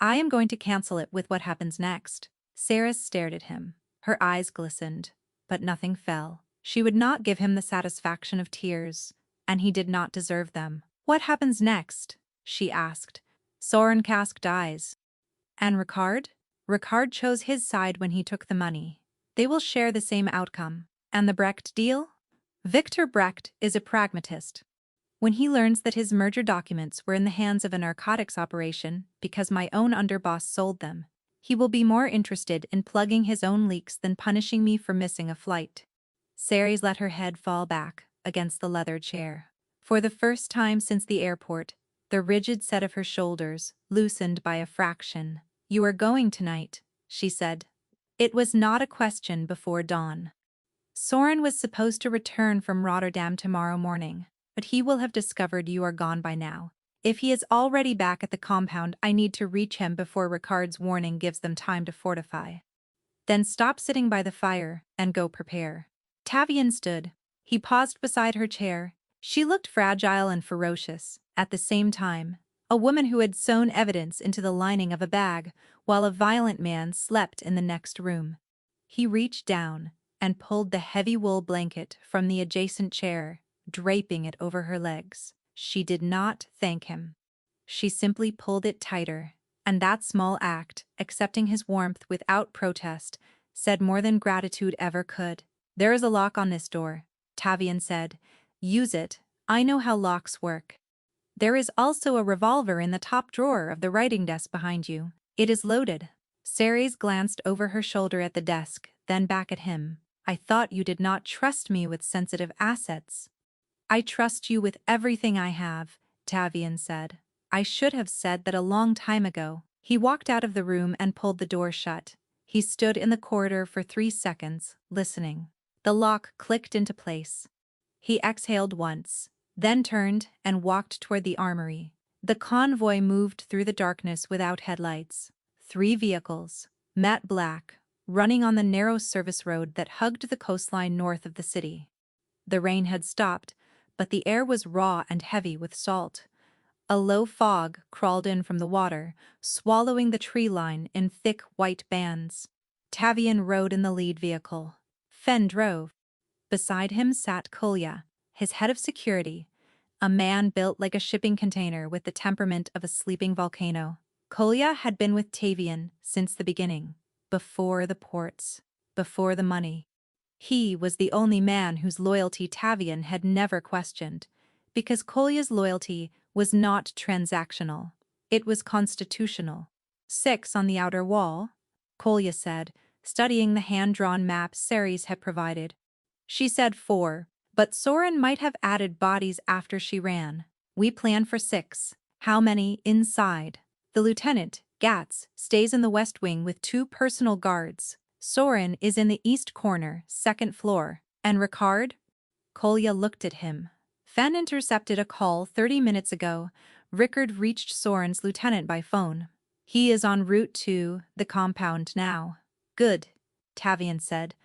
I am going to cancel it with what happens next. Sarah stared at him. Her eyes glistened, but nothing fell. She would not give him the satisfaction of tears, and he did not deserve them. What happens next? She asked. Soren cast eyes. And Ricard? Ricard chose his side when he took the money. They will share the same outcome. And the Brecht deal? Victor Brecht is a pragmatist. When he learns that his merger documents were in the hands of a narcotics operation because my own underboss sold them, he will be more interested in plugging his own leaks than punishing me for missing a flight. Ceres let her head fall back against the leather chair. For the first time since the airport, the rigid set of her shoulders loosened by a fraction. You are going tonight, she said. It was not a question before dawn. Soren was supposed to return from Rotterdam tomorrow morning, but he will have discovered you are gone by now. If he is already back at the compound, I need to reach him before Ricard's warning gives them time to fortify. Then stop sitting by the fire and go prepare. Tavian stood. He paused beside her chair. She looked fragile and ferocious, at the same time, a woman who had sewn evidence into the lining of a bag, while a violent man slept in the next room. He reached down and pulled the heavy wool blanket from the adjacent chair, draping it over her legs. She did not thank him. She simply pulled it tighter, and that small act, accepting his warmth without protest, said more than gratitude ever could. There is a lock on this door, Tavian said. Use it. I know how locks work. There is also a revolver in the top drawer of the writing desk behind you. It is loaded. Ceres glanced over her shoulder at the desk, then back at him. I thought you did not trust me with sensitive assets. I trust you with everything I have, Tavian said. I should have said that a long time ago. He walked out of the room and pulled the door shut. He stood in the corridor for 3 seconds, listening. The lock clicked into place. He exhaled once, then turned and walked toward the armory. The convoy moved through the darkness without headlights. 3 vehicles, matte black, running on the narrow service road that hugged the coastline north of the city. The rain had stopped, but the air was raw and heavy with salt. A low fog crawled in from the water, swallowing the tree line in thick white bands. Tavian rode in the lead vehicle. Fen drove. Beside him sat Kolya, his head of security, a man built like a shipping container with the temperament of a sleeping volcano. Kolya had been with Tavian since the beginning, before the ports, before the money. He was the only man whose loyalty Tavian had never questioned, because Kolya's loyalty was not transactional. It was constitutional. 6 on the outer wall, Kolya said, studying the hand-drawn map Ceres had provided. She said 4, but Soren might have added bodies after she ran. We plan for 6. How many inside? The lieutenant, Gats, stays in the west wing with 2 personal guards. Soren is in the east corner, 2nd floor. And Ricard? Kolya looked at him. Fen intercepted a call 30 minutes ago. Ricard reached Soren's lieutenant by phone. He is en route to the compound now. Good, Tavian said.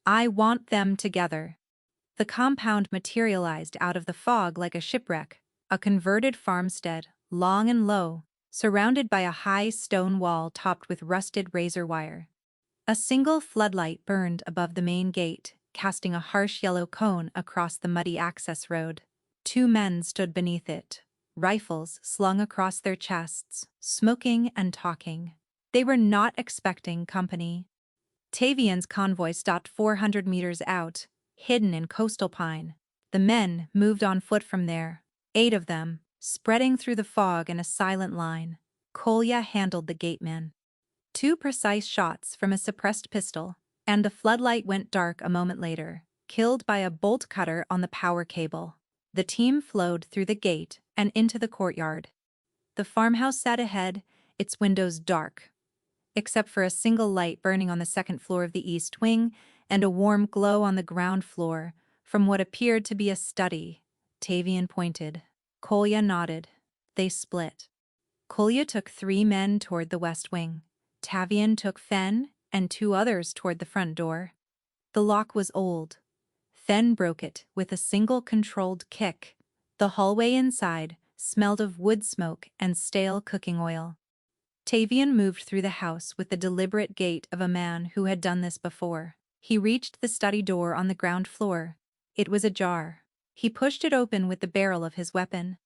I want them together. The compound materialized out of the fog like a shipwreck, a converted farmstead, long and low, surrounded by a high stone wall topped with rusted razor wire. A single floodlight burned above the main gate, casting a harsh yellow cone across the muddy access road. 2 men stood beneath it, rifles slung across their chests, smoking and talking. They were not expecting company. Tavian's convoy stopped 400 meters out, hidden in coastal pine. The men moved on foot from there, 8 of them, spreading through the fog in a silent line. Kolya handled the gateman. 2 precise shots from a suppressed pistol, and the floodlight went dark a moment later, killed by a bolt cutter on the power cable. The team flowed through the gate and into the courtyard. The farmhouse sat ahead, its windows dark, except for a single light burning on the 2nd floor of the east wing and a warm glow on the ground floor from what appeared to be a study. Tavian pointed. Kolya nodded. They split. Kolya took 3 men toward the west wing. Tavian took Fen and 2 others toward the front door. The lock was old. Fen broke it with a single controlled kick. The hallway inside smelled of wood smoke and stale cooking oil. Tavian moved through the house with the deliberate gait of a man who had done this before. He reached the study door on the ground floor. It was ajar. He pushed it open with the barrel of his weapon.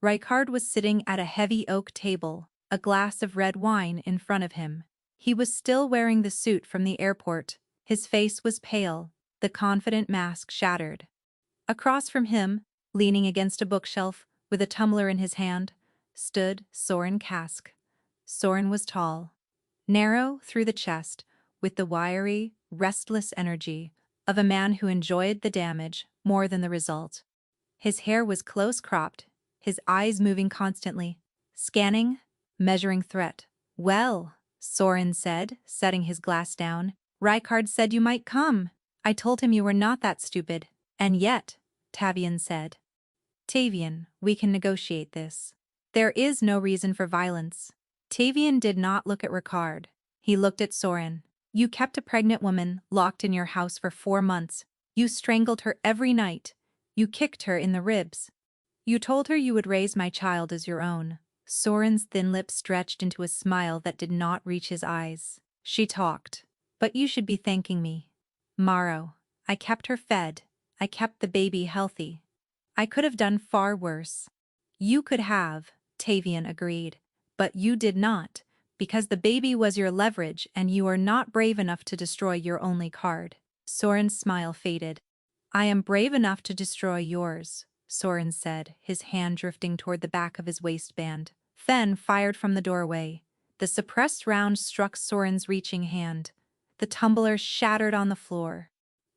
Ricard was sitting at a heavy oak table, a glass of red wine in front of him. He was still wearing the suit from the airport. His face was pale, the confident mask shattered. Across from him, leaning against a bookshelf with a tumbler in his hand, stood Soren Kask. Soren was tall, narrow through the chest, with the wiry, restless energy of a man who enjoyed the damage more than the result. His hair was close-cropped, his eyes moving constantly, scanning, measuring threat. Well, Soren said, setting his glass down, Ricard said you might come. I told him you were not that stupid. And yet, Tavian said. Tavian, we can negotiate this. There is no reason for violence. Tavian did not look at Ricard. He looked at Soren. You kept a pregnant woman locked in your house for 4 months. You strangled her every night. You kicked her in the ribs. You told her you would raise my child as your own. Soren's thin lips stretched into a smile that did not reach his eyes. She talked. But you should be thanking me. Maro, I kept her fed. I kept the baby healthy. I could have done far worse. You could have, Tavian agreed. But you did not, because the baby was your leverage and you are not brave enough to destroy your only card. Soren's smile faded. I am brave enough to destroy yours, Soren said, his hand drifting toward the back of his waistband. Fen fired from the doorway. The suppressed round struck Soren's reaching hand. The tumbler shattered on the floor.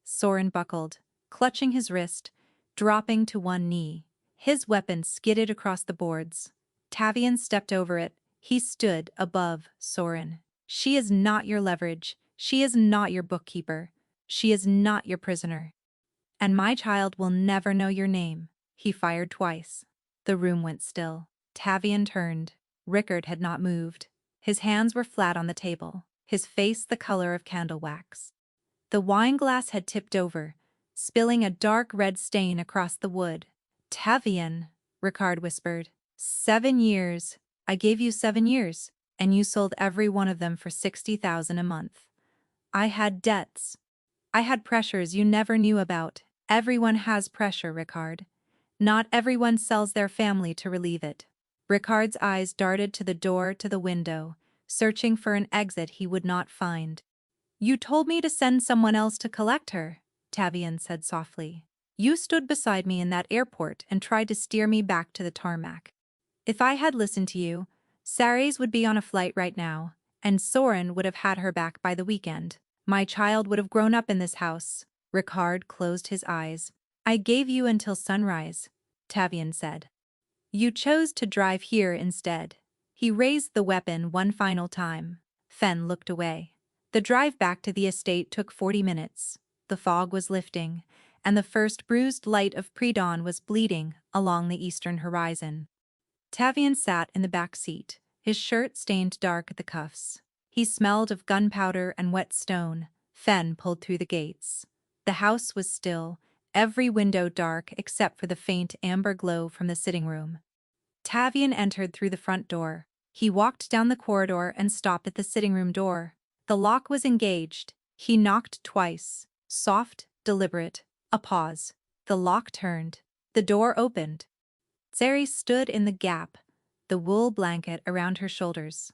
Soren buckled, clutching his wrist, dropping to one knee. His weapon skidded across the boards. Tavian stepped over it. He stood above Soren. She is not your leverage. She is not your bookkeeper. She is not your prisoner. And my child will never know your name. He fired twice. The room went still. Tavian turned. Ricard had not moved. His hands were flat on the table, his face the color of candle wax. The wine glass had tipped over, spilling a dark red stain across the wood. Tavian, Ricard whispered. 7 years. I gave you 7 years, and you sold every one of them for 60,000 a month. I had debts. I had pressures you never knew about. Everyone has pressure, Ricard. Not everyone sells their family to relieve it. Ricard's eyes darted to the door to the window, searching for an exit he would not find. You told me to send someone else to collect her, Tavian said softly. You stood beside me in that airport and tried to steer me back to the tarmac. If I had listened to you, Saris would be on a flight right now, and Soren would have had her back by the weekend. My child would have grown up in this house. Ricard closed his eyes. I gave you until sunrise, Tavian said. You chose to drive here instead. He raised the weapon one final time. Fen looked away. The drive back to the estate took 40 minutes. The fog was lifting, and the first bruised light of pre-dawn was bleeding along the eastern horizon. Tavian sat in the back seat, his shirt stained dark at the cuffs. He smelled of gunpowder and wet stone. Fen pulled through the gates. The house was still, every window dark except for the faint amber glow from the sitting room. Tavian entered through the front door. He walked down the corridor and stopped at the sitting room door. The lock was engaged. He knocked twice. Soft, deliberate. A pause. The lock turned. The door opened. Zeri stood in the gap, the wool blanket around her shoulders.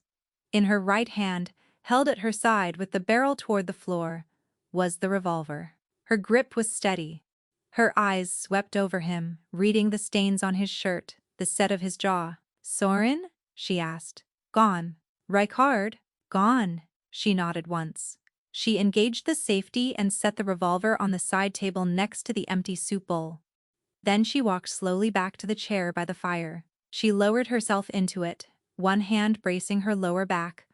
In her right hand, held at her side with the barrel toward the floor, was the revolver. Her grip was steady. Her eyes swept over him, reading the stains on his shirt, the set of his jaw. Soren? She asked. Gone. Ricard? Gone. She nodded once. She engaged the safety and set the revolver on the side table next to the empty soup bowl. Then she walked slowly back to the chair by the fire. She lowered herself into it, one hand bracing her lower back,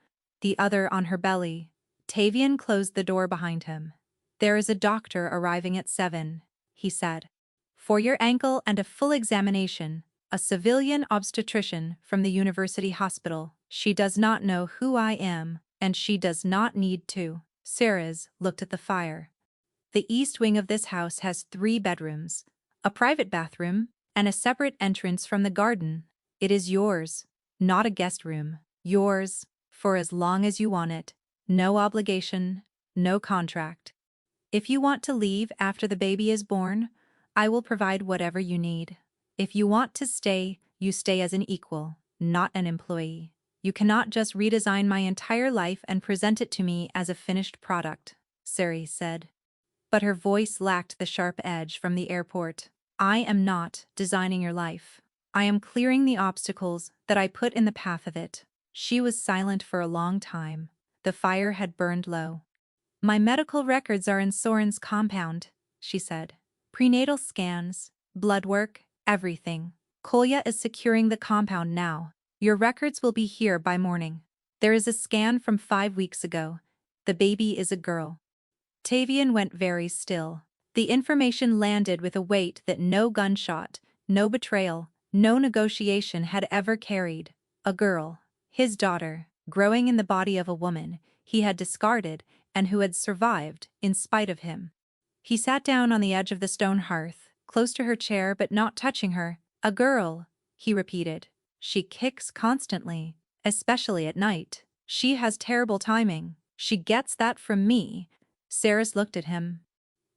the other on her belly. Tavian closed the door behind him. There is a doctor arriving at 7, he said. For your ankle and a full examination, a civilian obstetrician from the university hospital. She does not know who I am, and she does not need to. Ceres looked at the fire. The east wing of this house has 3 bedrooms, a private bathroom, and a separate entrance from the garden. It is yours, not a guest room. Yours, for as long as you want it. No obligation, no contract. If you want to leave after the baby is born, I will provide whatever you need. If you want to stay, you stay as an equal, not an employee. You cannot just redesign my entire life and present it to me as a finished product, Ceres said. But her voice lacked the sharp edge from the airport. I am not designing your life. I am clearing the obstacles that I put in the path of it. She was silent for a long time. The fire had burned low. My medical records are in Soren's compound, she said. Prenatal scans, blood work, everything. Kolya is securing the compound now. Your records will be here by morning. There is a scan from 5 weeks ago. The baby is a girl. Tavian went very still. The information landed with a weight that no gunshot, no betrayal, no negotiation had ever carried. A girl, his daughter, growing in the body of a woman he had discarded and who had survived in spite of him. He sat down on the edge of the stone hearth, close to her chair but not touching her. A girl, he repeated. She kicks constantly, especially at night. She has terrible timing. She gets that from me. Ceres looked at him.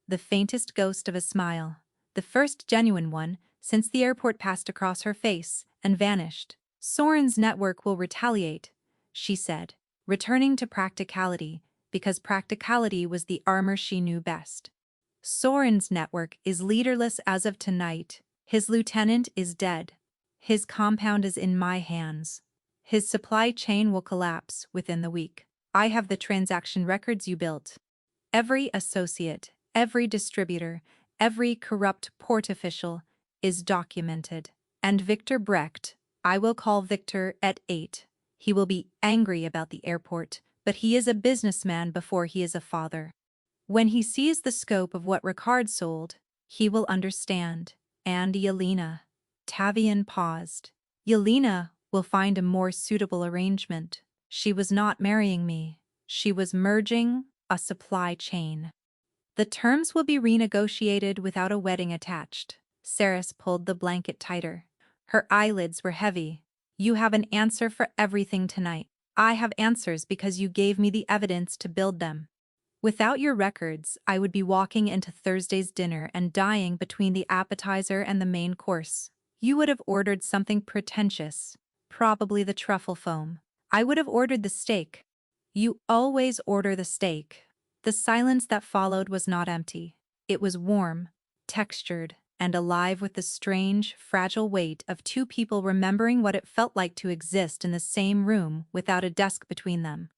The faintest ghost of a smile, the first genuine one since the airport passed across her face and vanished. Soren's network will retaliate, she said, returning to practicality, because practicality was the armor she knew best. Soren's network is leaderless as of tonight. His lieutenant is dead. His compound is in my hands. His supply chain will collapse within the week. I have the transaction records you built. Every associate, every distributor, every corrupt port official is documented. And Victor Brecht, I will call Victor at 8. He will be angry about the airport, but he is a businessman before he is a father. When he sees the scope of what Ricard sold, he will understand. And Yelena. Tavian paused. Yelena will find a more suitable arrangement. She was not marrying me. She was merging a supply chain. The terms will be renegotiated without a wedding attached. Ceres pulled the blanket tighter. Her eyelids were heavy. You have an answer for everything tonight. I have answers because you gave me the evidence to build them. Without your records, I would be walking into Thursday's dinner and dying between the appetizer and the main course. You would have ordered something pretentious, probably the truffle foam. I would have ordered the steak. You always order the steak. The silence that followed was not empty. It was warm, textured, and alive with the strange, fragile weight of two people remembering what it felt like to exist in the same room without a desk between them.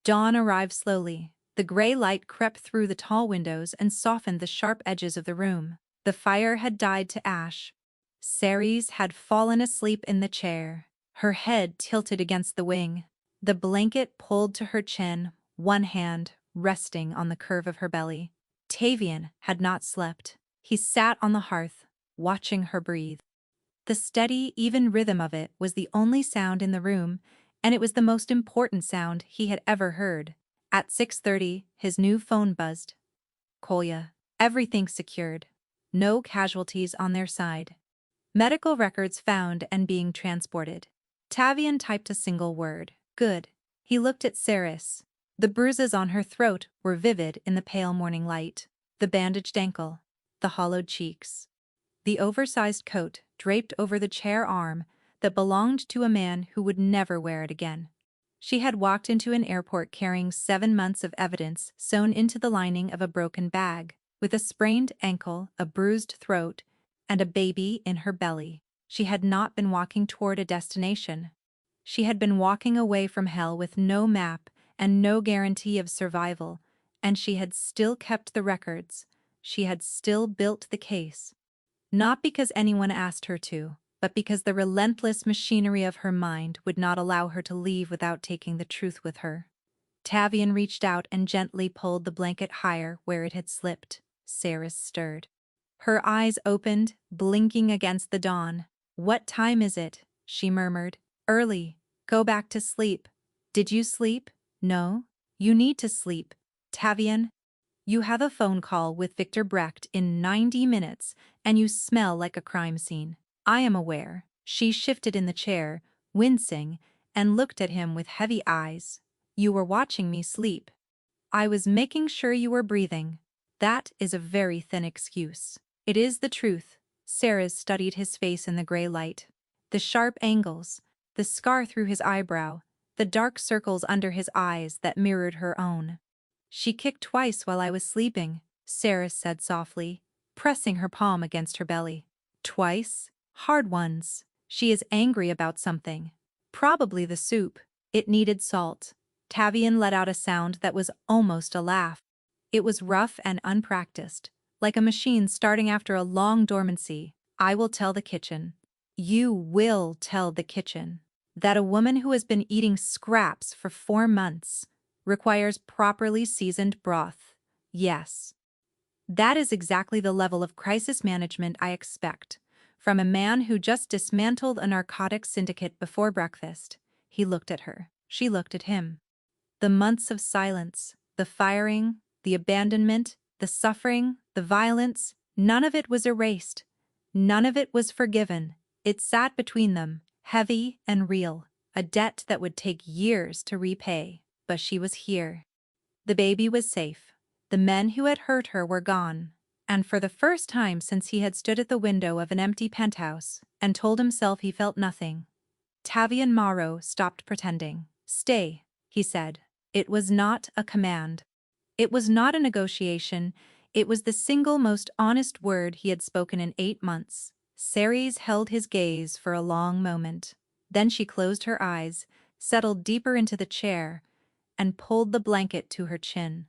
Dawn arrived slowly. The gray light crept through the tall windows and softened the sharp edges of the room. The fire had died to ash. Ceres had fallen asleep in the chair, her head tilted against the wing, the blanket pulled to her chin, one hand resting on the curve of her belly. Tavian had not slept. He sat on the hearth, watching her breathe. The steady, even rhythm of it was the only sound in the room, and it was the most important sound he had ever heard. At 6:30, his new phone buzzed. Kolya. Everything secured. No casualties on their side. Medical records found and being transported. Tavian typed a single word. Good. He looked at Ceres. The bruises on her throat were vivid in the pale morning light. The bandaged ankle. The hollowed cheeks. The oversized coat draped over the chair arm that belonged to a man who would never wear it again. She had walked into an airport carrying 7 months of evidence sewn into the lining of a broken bag, with a sprained ankle, a bruised throat, and a baby in her belly. She had not been walking toward a destination. She had been walking away from hell with no map and no guarantee of survival, and she had still kept the records. She had still built the case. Not because anyone asked her to, but because the relentless machinery of her mind would not allow her to leave without taking the truth with her. Tavian reached out and gently pulled the blanket higher where it had slipped. Ceres stirred. Her eyes opened, blinking against the dawn. "What time is it?" she murmured. "Early. Go back to sleep." "Did you sleep?" "No. You need to sleep. Tavian, you have a phone call with Victor Brecht in 90 minutes, and you smell like a crime scene. I am aware." She shifted in the chair, wincing, and looked at him with heavy eyes. "You were watching me sleep." "I was making sure you were breathing." "That is a very thin excuse." "It is the truth." Ceres studied his face in the gray light. The sharp angles, the scar through his eyebrow, the dark circles under his eyes that mirrored her own. "She kicked twice while I was sleeping," Ceres said softly, pressing her palm against her belly. "Twice? Hard ones. She is angry about something. Probably the soup. It needed salt." Tavian let out a sound that was almost a laugh. It was rough and unpracticed, like a machine starting after a long dormancy. "I will tell the kitchen." "You will tell the kitchen that a woman who has been eating scraps for 4 months requires properly seasoned broth." Yes. That is exactly the level of crisis management I expect from a man who just dismantled a narcotics syndicate before breakfast. He looked at her. She looked at him. The months of silence, the firing, the abandonment, the suffering, the violence, none of it was erased. None of it was forgiven. It sat between them, heavy and real, a debt that would take years to repay. But she was here. The baby was safe. The men who had hurt her were gone. And for the first time since he had stood at the window of an empty penthouse and told himself he felt nothing, Tavian Morrow stopped pretending. "Stay," he said. It was not a command. It was not a negotiation. It was the single most honest word he had spoken in 8 months. Ceres held his gaze for a long moment. Then she closed her eyes, settled deeper into the chair, and pulled the blanket to her chin.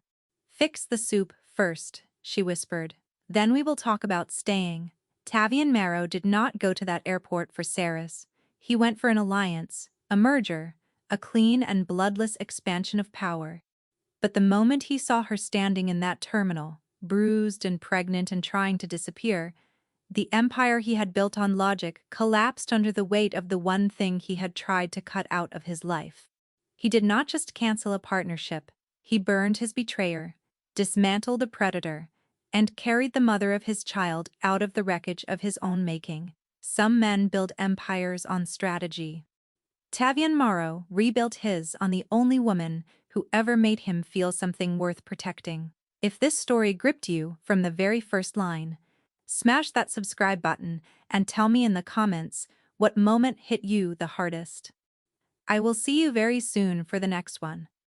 "Fix the soup first," she whispered. "Then we will talk about staying." Tavian Morrow did not go to that airport for Ceres. He went for an alliance, a merger, a clean and bloodless expansion of power. But the moment he saw her standing in that terminal, bruised and pregnant and trying to disappear, the empire he had built on logic collapsed under the weight of the one thing he had tried to cut out of his life. He did not just cancel a partnership, he burned his betrayer, dismantled a predator, and carried the mother of his child out of the wreckage of his own making. Some men build empires on strategy. Tavian Morrow rebuilt his on the only woman whoever made him feel something worth protecting. If this story gripped you from the very first line, smash that subscribe button and tell me in the comments what moment hit you the hardest. I will see you very soon for the next one.